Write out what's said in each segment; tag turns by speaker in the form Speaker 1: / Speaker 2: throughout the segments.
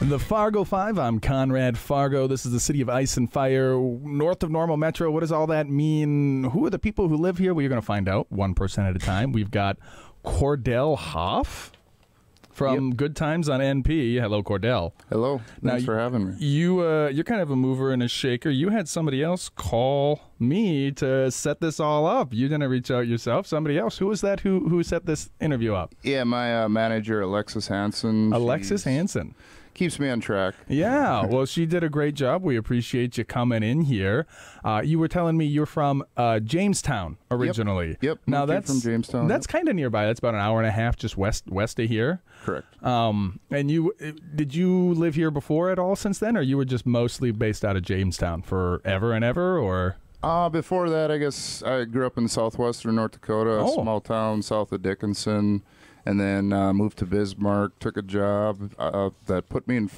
Speaker 1: The Fargo 5, I'm Conrad Fargo. This is the city of ice and fire, north of Normal Metro. What does all that mean? Who are the people who live here? Well, you're going to find out one person at a time. We've got Cordell Hoff from Good Times on NP. Hello, Cordell.
Speaker 2: Hello. Thanks for having me.
Speaker 1: You're kind of a mover and a shaker. You had somebody else call me to set this all up. You didn't reach out yourself. Somebody else. Who was that who set this interview up?
Speaker 2: Yeah, my manager, Alexis Hansen.
Speaker 1: Alexis Hansen.
Speaker 2: Keeps me on track.
Speaker 1: Yeah, well, she did a great job. We appreciate you coming in here. You were telling me you're from Jamestown originally.
Speaker 2: Yep.
Speaker 1: Now
Speaker 2: that's from Jamestown.
Speaker 1: That's kind of nearby. That's about an hour and a half just west of here.
Speaker 2: Correct.
Speaker 1: And did you live here before at all since then, or you were just mostly based out of Jamestown forever and ever, or?
Speaker 2: Before that, I guess I grew up in southwestern North Dakota, a small town south of Dickinson. And then moved to Bismarck, took a job that put me in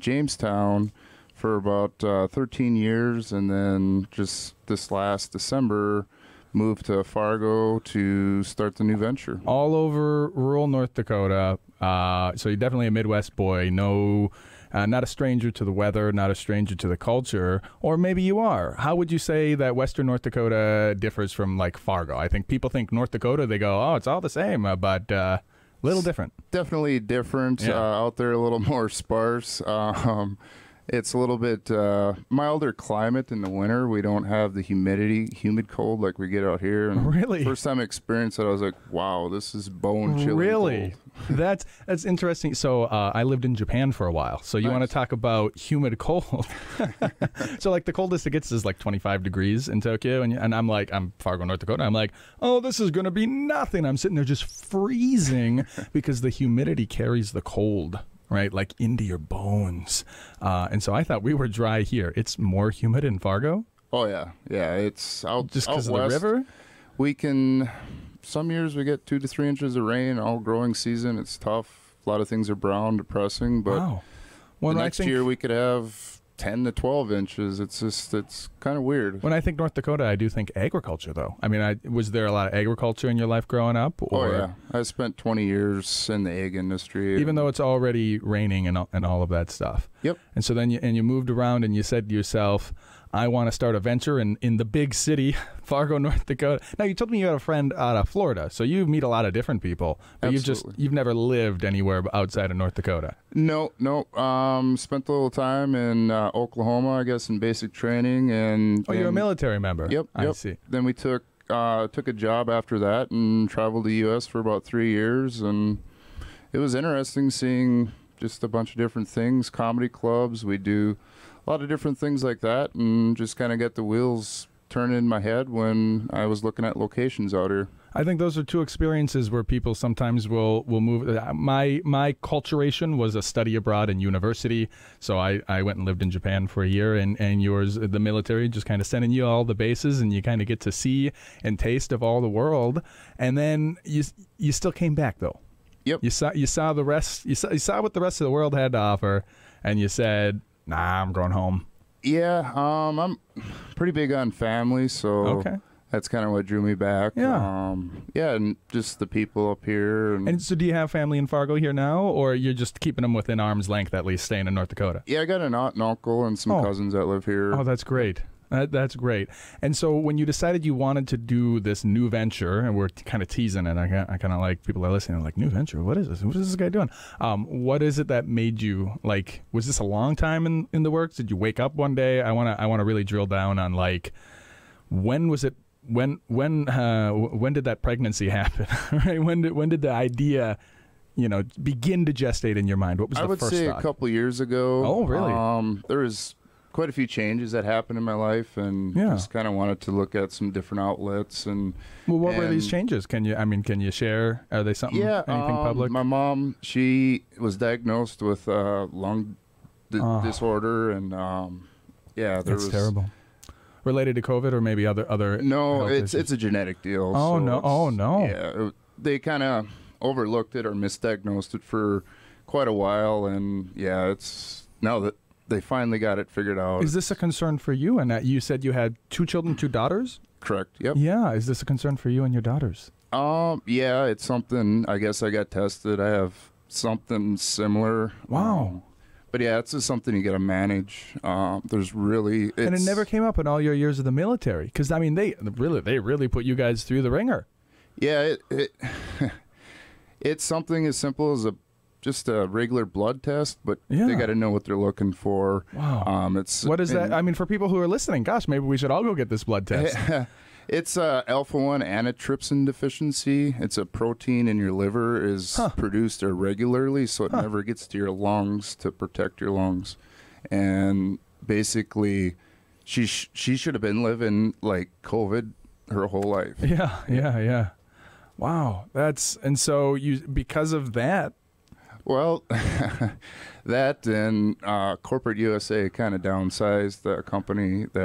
Speaker 2: Jamestown for about 13 years. And then just this last December, moved to Fargo to start the new venture.
Speaker 1: All over rural North Dakota. So you're definitely a Midwest boy. No, not a stranger to the weather, not a stranger to the culture. Or maybe you are. How would you say that Western North Dakota differs from, like, Fargo? I think people think North Dakota, they go, oh, it's all the same, but a little different.
Speaker 2: Definitely different.
Speaker 1: Yeah.
Speaker 2: Out there, a little more sparse. It's a little bit milder climate in the winter. We don't have the humid cold like we get out here. And
Speaker 1: really?
Speaker 2: First time I experienced it, I was like, wow, this is bone-chilling
Speaker 1: really?
Speaker 2: cold.
Speaker 1: That's interesting. So I lived in Japan for a while. So you want to talk about humid cold. So like the coldest it gets is like 25 degrees in Tokyo. And I'm Fargo, North Dakota. I'm like, oh, this is going to be nothing. I'm sitting there just freezing because the humidity carries the cold, right, like into your bones. And so I thought we were dry here. It's more humid in Fargo?
Speaker 2: Oh, yeah. Yeah, it's out
Speaker 1: just because of the
Speaker 2: west.
Speaker 1: river?
Speaker 2: We can, some years we get 2 to 3 inches of rain all growing season. It's tough. A lot of things are brown, depressing, but
Speaker 1: wow.
Speaker 2: The next year we could have 10 to 12 inches. It's kind of weird.
Speaker 1: When I think North Dakota, I do think agriculture, though. I mean, was there a lot of agriculture in your life growing up? Or?
Speaker 2: Oh, yeah. I spent 20 years in the egg industry.
Speaker 1: Even though it's already raining and all of that stuff.
Speaker 2: Yep.
Speaker 1: And so then you moved around and you said to yourself, I want to start a venture in the big city, Fargo, North Dakota. Now, you told me you had a friend out of Florida, so you meet a lot of different people. But
Speaker 2: Absolutely.
Speaker 1: you've never lived anywhere outside of North Dakota.
Speaker 2: No. Spent a little time in Oklahoma, I guess, in basic training. And
Speaker 1: you're a military member.
Speaker 2: Yep.
Speaker 1: I see.
Speaker 2: Then we took a job after that and traveled the U.S. for about 3 years. And it was interesting seeing just a bunch of different things, comedy clubs. We do a lot of different things like that, and just kind of get the wheels turning in my head when I was looking at locations out here.
Speaker 1: I think those are two experiences where people sometimes will move. My acculturation was a study abroad in university, so I went and lived in Japan for a year, and yours, the military, just kind of sending you all the bases, and you kind of get to see and taste of all the world, and then you still came back though.
Speaker 2: Yep.
Speaker 1: You saw the rest. You saw what the rest of the world had to offer, and you said, nah, I'm going home.
Speaker 2: Yeah, I'm pretty big on family, so that's kind of what drew me back.
Speaker 1: Yeah.
Speaker 2: And just the people up here.
Speaker 1: And so do you have family in Fargo here now, or you're just keeping them within arm's length, at least staying in North Dakota?
Speaker 2: Yeah, I got an aunt and uncle and some cousins that live here.
Speaker 1: Oh, that's great. That's great. And so when you decided you wanted to do this new venture, and we're kind of teasing it, I kind of like people are listening, like, new venture? What is this? What is this guy doing? What is it that made you, like, was this a long time in the works? Did you wake up one day? I want to really drill down on, like, when was it? When did that pregnancy happen? Right? When did the idea, begin to gestate in your mind? What was the first thought?
Speaker 2: I would say a couple years ago.
Speaker 1: Oh, really?
Speaker 2: There was quite a few changes that happened in my life, and just kind of wanted to look at some different outlets. And
Speaker 1: what were these changes? Can you share? Are they something?
Speaker 2: Yeah,
Speaker 1: anything public?
Speaker 2: My mom, she was diagnosed with lung disorder, and
Speaker 1: that's terrible. Related to COVID or maybe other?
Speaker 2: No, it's
Speaker 1: issues?
Speaker 2: a genetic deal.
Speaker 1: Oh,
Speaker 2: so
Speaker 1: no! Oh, no!
Speaker 2: Yeah, they kind of overlooked it or misdiagnosed it for quite a while, and it's now that they finally got it figured out.
Speaker 1: Is this a concern for you? And you said you had 2 children, 2 daughters?
Speaker 2: Correct. Yep.
Speaker 1: Yeah. Is this a concern for you and your daughters?
Speaker 2: Yeah, it's something. I guess I got tested. I have something similar.
Speaker 1: Wow.
Speaker 2: But yeah, it's just something you got to manage. There's really,
Speaker 1: and it never came up in all your years of the military, because I mean, they really put you guys through the ringer.
Speaker 2: Yeah, it's something as simple as just a regular blood test, but they got to know what they're looking for.
Speaker 1: Wow. What is that? I mean, for people who are listening, gosh, maybe we should all go get this blood test.
Speaker 2: It's alpha-1 antitrypsin deficiency. It's a protein in your liver is produced irregularly, so it never gets to your lungs to protect your lungs. And basically, she should have been living like COVID her whole life.
Speaker 1: Yeah. Wow. And so because of that.
Speaker 2: Well, that and corporate USA kind of downsized the company that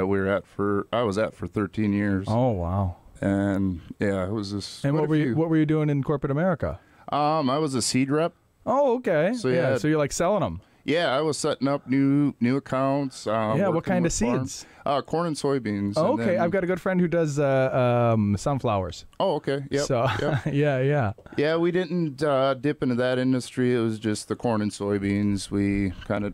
Speaker 2: I was at for 13 years.
Speaker 1: Oh, wow.
Speaker 2: And yeah, it was just.
Speaker 1: And what were you doing in corporate America?
Speaker 2: I was a seed rep.
Speaker 1: Oh, okay. So so you're like selling them.
Speaker 2: Yeah, I was setting up new accounts.
Speaker 1: What kind of seeds?
Speaker 2: Corn and soybeans.
Speaker 1: Oh, okay. I've got a good friend who does sunflowers.
Speaker 2: Oh, okay. Yep.
Speaker 1: So, yeah.
Speaker 2: Yeah, we didn't dip into that industry. It was just the corn and soybeans. We kind of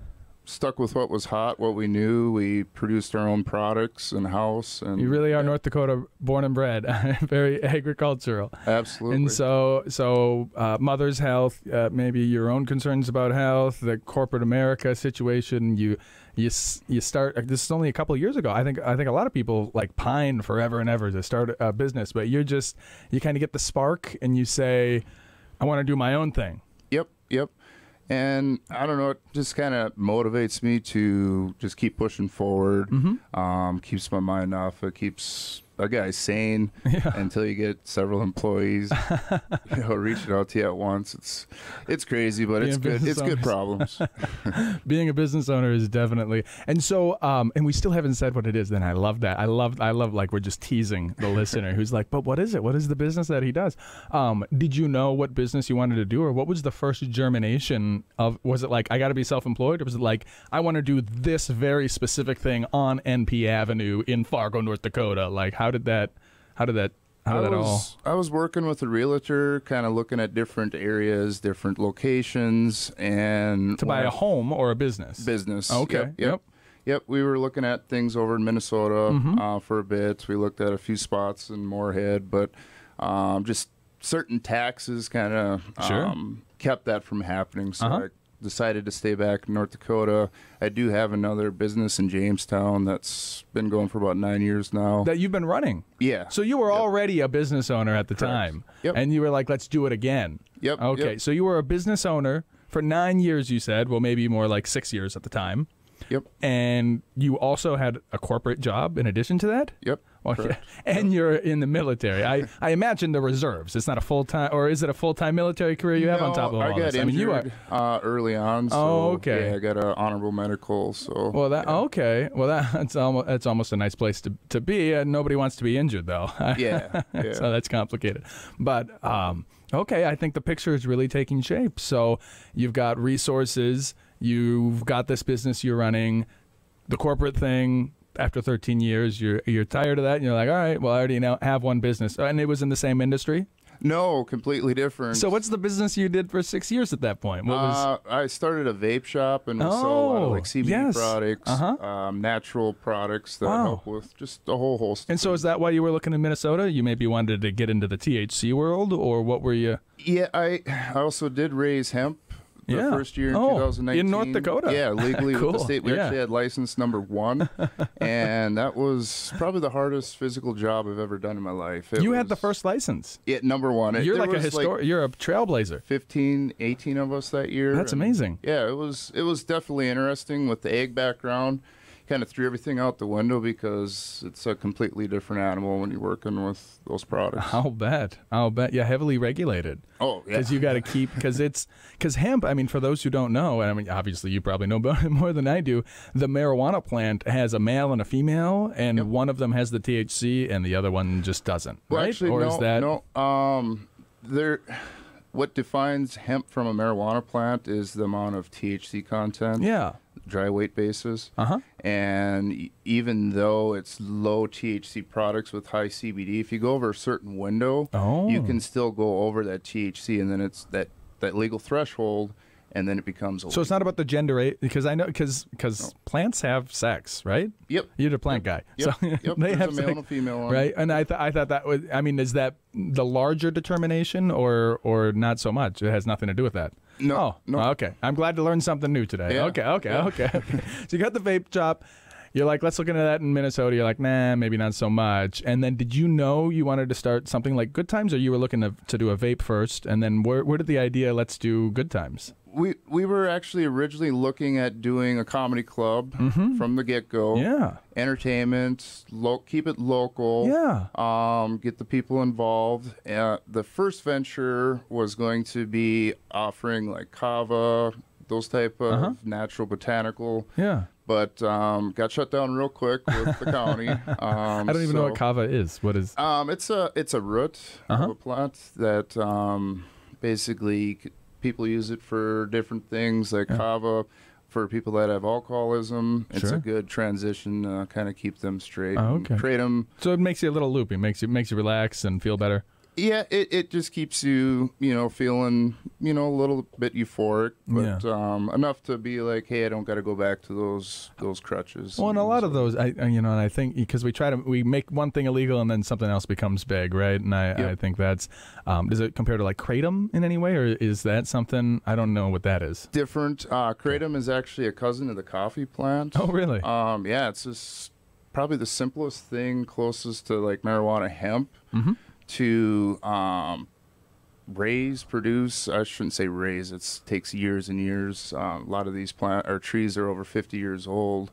Speaker 2: stuck with what was hot, what we knew. We produced our own products in-house. And
Speaker 1: you really are North Dakota born and bred, very agricultural.
Speaker 2: Absolutely.
Speaker 1: And so mother's health, maybe your own concerns about health, the corporate America situation, you start, this is only a couple of years ago. I think a lot of people like pine forever and ever to start a business, but you kind of get the spark and you say, I want to do my own thing.
Speaker 2: Yep. And I don't know, it just kind of motivates me to just keep pushing forward. Keeps my mind off. It keeps a guy sane until you get several employees reaching out to you at once. It's crazy, but it's good. It's good problems.
Speaker 1: Being a business owner is definitely. And so and we still haven't said what it is. Then I love that. I love like we're just teasing the listener who's like, but what is it? What is the business that he does? Did you know what business you wanted to do, or what was the first germination of? Was it like I got to be self-employed, or was it like I want to do this very specific thing on NP Avenue in Fargo, North Dakota? Like how did that all?
Speaker 2: I was working with a realtor, kind of looking at different areas, different locations, and
Speaker 1: to buy a home or a business.
Speaker 2: Business.
Speaker 1: Okay.
Speaker 2: Yep. We were looking at things over in Minnesota for a bit. We looked at a few spots in Moorhead, but just certain taxes kind of kept that from happening. So I decided to stay back in North Dakota. I do have another business in Jamestown that's been going for about 9 years now.
Speaker 1: That you've been running?
Speaker 2: Yeah.
Speaker 1: So you were already a business owner at the time.
Speaker 2: Yep.
Speaker 1: And you were like, let's do it again.
Speaker 2: Yep.
Speaker 1: Okay.
Speaker 2: Yep.
Speaker 1: So you were a business owner for 9 years, you said. Well, maybe more like 6 years at the time.
Speaker 2: Yep.
Speaker 1: And you also had a corporate job in addition to that?
Speaker 2: Yep.
Speaker 1: Okay. And you're in the military. I imagine the reserves. It's not a full-time, or is it a full-time military career you have on top of all this?
Speaker 2: I got injured early on. So,
Speaker 1: okay.
Speaker 2: Yeah, I got an honorable medical. So.
Speaker 1: Well, okay. Well, that's almost a nice place to be. Nobody wants to be injured, though.
Speaker 2: Yeah.
Speaker 1: So that's complicated. But okay, I think the picture is really taking shape. So you've got resources. You've got this business you're running, the corporate thing. After 13 years, you're tired of that, and you're like, all right, well, I already now have one business. And it was in the same industry?
Speaker 2: No, completely different.
Speaker 1: So what's the business you did for 6 years at that point? What was...
Speaker 2: I started a vape shop and we sell a lot of like CBD products, natural products that help with just a whole host.
Speaker 1: And so is that why you were looking in Minnesota? You maybe wanted to get into the THC world, or what were you?
Speaker 2: Yeah, I also did raise hemp. The first year in 2019.
Speaker 1: In North Dakota?
Speaker 2: Yeah, legally
Speaker 1: Cool.
Speaker 2: with the state. We actually had license number 1, and that was probably the hardest physical job I've ever done in my life.
Speaker 1: You had the first license?
Speaker 2: Yeah, number 1.
Speaker 1: You're like you're a trailblazer. 15,
Speaker 2: 18 of us that year.
Speaker 1: That's amazing.
Speaker 2: Yeah, it was definitely interesting with the egg background. Kind of threw everything out the window because it's a completely different animal when you're working with those products.
Speaker 1: I'll bet. Yeah, heavily regulated.
Speaker 2: Oh, yeah.
Speaker 1: Because you got to keep, because hemp, I mean, for those who don't know, and I mean, obviously you probably know about it more than I do, the marijuana plant has a male and a female, and one of them has the THC and the other one just doesn't,
Speaker 2: well,
Speaker 1: right?
Speaker 2: Actually,
Speaker 1: or
Speaker 2: no,
Speaker 1: is that...
Speaker 2: no. What defines hemp from a marijuana plant is the amount of THC content.
Speaker 1: Yeah.
Speaker 2: Dry weight basis. And even though it's low THC products with high CBD, if you go over a certain window, you can still go over that THC, and then it's that legal threshold, and then it becomes illegal.
Speaker 1: So it's not about the gender, because I know because plants have sex, right?
Speaker 2: Yep.
Speaker 1: You're the plant guy.
Speaker 2: Yep.
Speaker 1: So
Speaker 2: Yep.
Speaker 1: they
Speaker 2: There's
Speaker 1: have
Speaker 2: a male
Speaker 1: sex,
Speaker 2: and a female on
Speaker 1: right? And I thought that was. I mean, is that the larger determination, or not so much? It has nothing to do with that.
Speaker 2: No.
Speaker 1: Oh,
Speaker 2: No.
Speaker 1: okay. I'm glad to learn something new today.
Speaker 2: Yeah.
Speaker 1: Okay. So you got the vape shop. You're like, let's look into that in Minnesota. You're like, nah, maybe not so much. And then did you know you wanted to start something like Good Times, or you were looking to do a vape first? And then where did the idea, let's do Good Times?
Speaker 2: We were actually originally looking at doing a comedy club from the get-go.
Speaker 1: Yeah.
Speaker 2: Entertainment, keep it local.
Speaker 1: Yeah.
Speaker 2: Get the people involved. The first venture was going to be offering like kava, those type of natural botanical.
Speaker 1: Yeah.
Speaker 2: But got shut down real quick with the county.
Speaker 1: I don't even know what kava is. What is?
Speaker 2: It's a root of a plant that basically people use it for different things, like kava. For people that have alcoholism, it's a good transition, kind of keep them straight.
Speaker 1: Oh, okay.
Speaker 2: Create them.
Speaker 1: So it makes you a little loopy. Makes you relax and feel better.
Speaker 2: Yeah, it just keeps you, feeling, a little bit euphoric, but enough to be like, hey, I don't got to go back to those crutches.
Speaker 1: Well, and a lot of those, and I think because we make one thing illegal and then something else becomes big, right? And I think that's, does it compare to like kratom in any way, or is that something, I don't know what that is?
Speaker 2: Different. Kratom is actually a cousin of the coffee plant.
Speaker 1: Oh, really?
Speaker 2: Yeah, it's just probably the simplest thing, closest to like marijuana, hemp. To produce. I shouldn't say raise. It takes years and years. A lot of these trees are over 50 years old,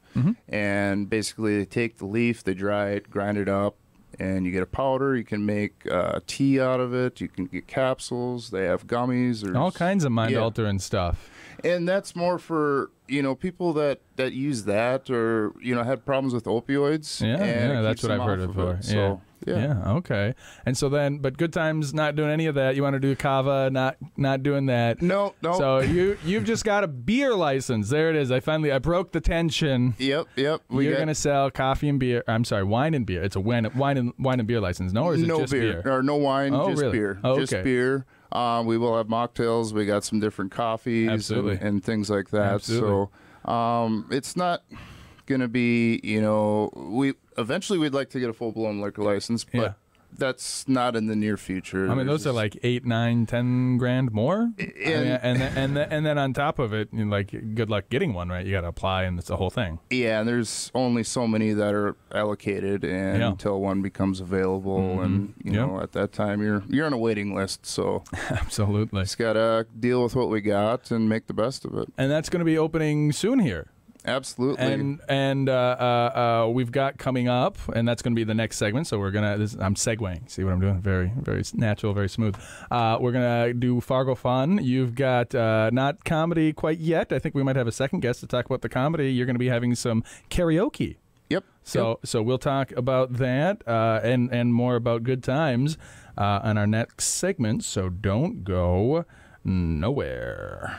Speaker 2: and basically they take the leaf, they dry it, grind it up, and you get a powder. You can make tea out of it. You can get capsules. They have gummies.
Speaker 1: All kinds of mind-altering stuff.
Speaker 2: And that's more for people that use that or had problems with opioids.
Speaker 1: Yeah, that's what I've heard of before.
Speaker 2: So,
Speaker 1: yeah, okay. And so then, but Good Times not doing any of that. You want to do kava, not doing that.
Speaker 2: No.
Speaker 1: So you've just got a beer license. There it is. I broke the tension.
Speaker 2: Yep.
Speaker 1: You're gonna sell coffee and beer. I'm sorry, wine and beer. It's a wine and beer license. No, or is it just beer?
Speaker 2: Or no wine, just
Speaker 1: really?
Speaker 2: beer.
Speaker 1: Oh,
Speaker 2: just
Speaker 1: okay.
Speaker 2: beer. We will have mocktails. We got some different coffees and things like that.
Speaker 1: Absolutely.
Speaker 2: So it's not going to be, eventually we'd like to get a full-blown liquor license, but that's not in the near future.
Speaker 1: I mean, those are like 8, 9, 10 grand more, and then on top of it, good luck getting one, right? You got to apply, and it's a whole thing.
Speaker 2: Yeah, and there's only so many that are allocated, and until one becomes available, and at that time you're on a waiting list. So
Speaker 1: absolutely,
Speaker 2: just gotta deal with what we got and make the best of it.
Speaker 1: And that's going to be opening soon here.
Speaker 2: Absolutely.
Speaker 1: And we've got coming up, and that's going to be the next segment. So I'm segueing. See what I'm doing? Very, very natural, very smooth. We're going to do Fargo Fun. You've got not comedy quite yet. I think we might have a second guest to talk about the comedy. You're going to be having some karaoke.
Speaker 2: Yep.
Speaker 1: So we'll talk about that and more about Good Times on our next segment. So don't go nowhere.